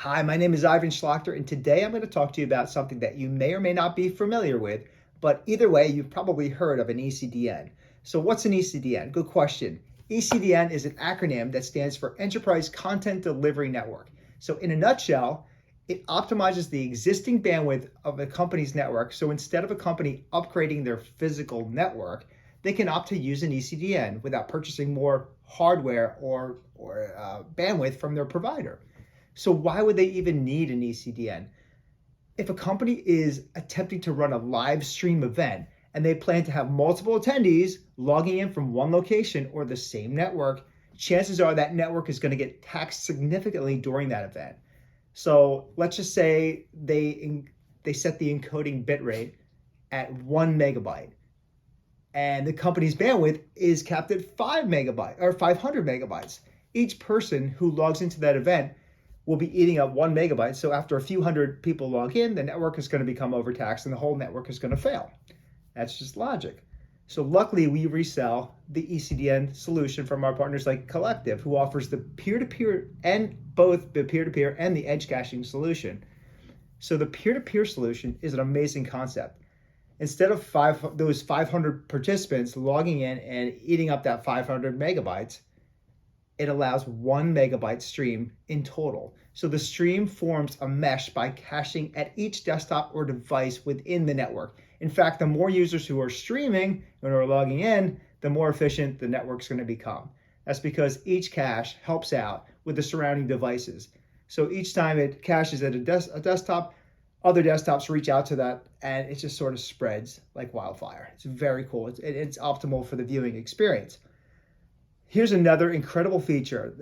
Hi, my name is Ivan Schlachter, and today I'm going to talk to you about something that you may or may not be familiar with, but either way, you've probably heard of an eCDN. So, what's an eCDN? Good question. eCDN is an acronym that stands for Enterprise Content Delivery Network. So, in a nutshell, it optimizes the existing bandwidth of a company's network. So, instead of a company upgrading their physical network, they can opt to use an eCDN without purchasing more hardware or bandwidth from their provider. So why would they even need an eCDN? If a company is attempting to run a live stream event and they plan to have multiple attendees logging in from one location or the same network, chances are that network is going to get taxed significantly during that event. So let's just say they set the encoding bitrate at 1 megabyte and the company's bandwidth is capped at 5 megabytes or 500 megabytes. Each person who logs into that event will be eating up 1 megabyte. So after a few hundred people log in, the network is going to become overtaxed and the whole network is going to fail. That's just logic. So luckily, we resell the eCDN solution from our partners like Collective, who offers the peer-to-peer and both the peer-to-peer and the edge caching solution. So the peer-to-peer solution is an amazing concept. Instead of those 500 participants logging in and eating up that 500 megabytes, it allows 1 megabyte stream in total. So the stream forms a mesh by caching at each desktop or device within the network. In fact, the more users who are streaming and are logging in, the more efficient the network's going to become. That's because each cache helps out with the surrounding devices. So each time it caches at a desktop, other desktops reach out to that, and it just sort of spreads like wildfire. It's very cool. It's optimal for the viewing experience. Here's another incredible feature.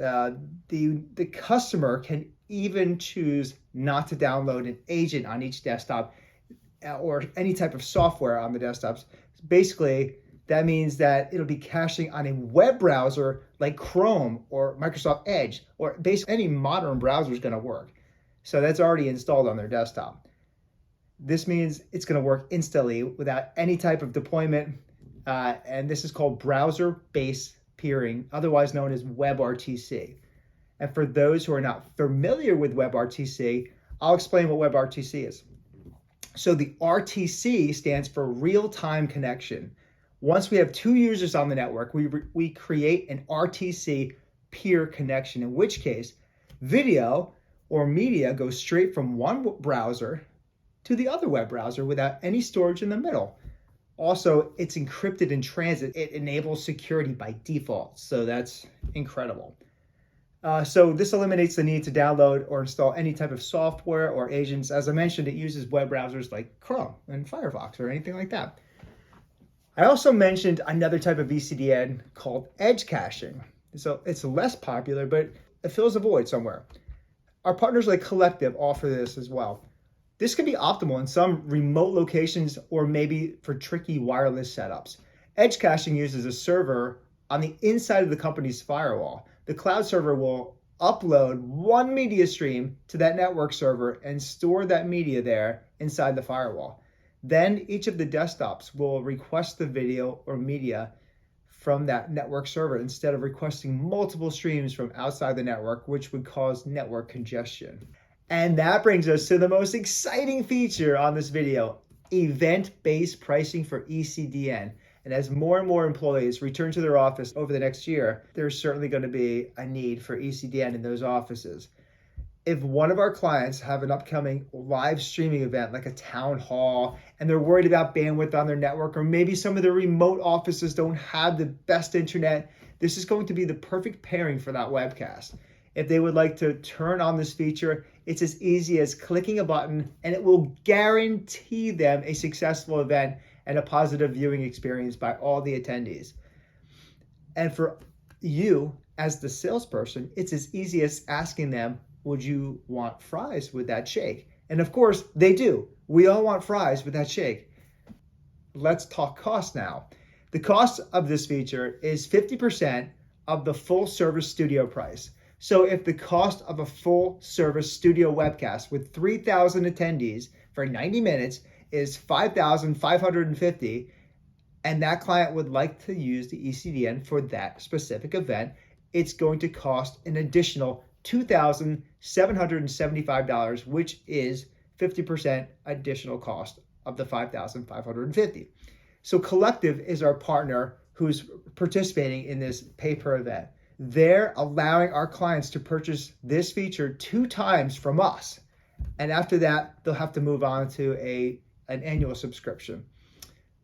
The customer can even choose not to download an agent on each desktop or any type of software on the desktops. Basically, that means that it'll be caching on a web browser like Chrome or Microsoft Edge, or basically any modern browser is going to work. So that's already installed on their desktop. This means it's going to work instantly without any type of deployment, and this is called browser-based peering, otherwise known as WebRTC. And for those who are not familiar with WebRTC, I'll explain what WebRTC is. So the RTC stands for real-time connection. Once we have two users on the network, we create an RTC peer connection, in which case video or media goes straight from one browser to the other web browser without any storage in the middle. Also, it's encrypted in transit. It enables security by default, so that's incredible. So this eliminates the need to download or install any type of software or agents. As I mentioned, it uses web browsers like Chrome and Firefox or anything like that. I also mentioned another type of eCDN called edge caching. So it's less popular, but it fills a void somewhere. Our partners like Collective offer this as well. This can be optimal in some remote locations or maybe for tricky wireless setups. Edge caching uses a server on the inside of the company's firewall. The cloud server will upload one media stream to that network server and store that media there inside the firewall. Then each of the desktops will request the video or media from that network server instead of requesting multiple streams from outside the network, which would cause network congestion. And that brings us to the most exciting feature on this video, event-based pricing for eCDN. And as more and more employees return to their office over the next year, there's certainly going to be a need for eCDN in those offices. If one of our clients have an upcoming live streaming event like a town hall and they're worried about bandwidth on their network, or maybe some of their remote offices don't have the best internet, this is going to be the perfect pairing for that webcast. If they would like to turn on this feature, it's as easy as clicking a button and it will guarantee them a successful event and a positive viewing experience by all the attendees. And for you as the salesperson, it's as easy as asking them, would you want fries with that shake? And of course, they do. We all want fries with that shake. Let's talk cost now. The cost of this feature is 50% of the full service studio price. So if the cost of a full service studio webcast with 3,000 attendees for 90 minutes is $5,550, and that client would like to use the eCDN for that specific event, it's going to cost an additional $2,650. $775, which is 50% additional cost of the $5,550. So Collective is our partner who's participating in this pay-per event. They're allowing our clients to purchase this feature 2 times from us. And after that, they'll have to move on to an annual subscription.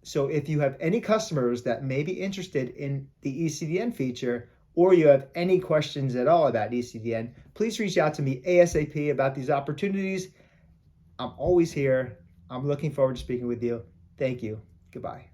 So if you have any customers that may be interested in the eCDN feature, or you have any questions at all about eCDN, please reach out to me ASAP about these opportunities. I'm always here. I'm looking forward to speaking with you. Thank you. Goodbye.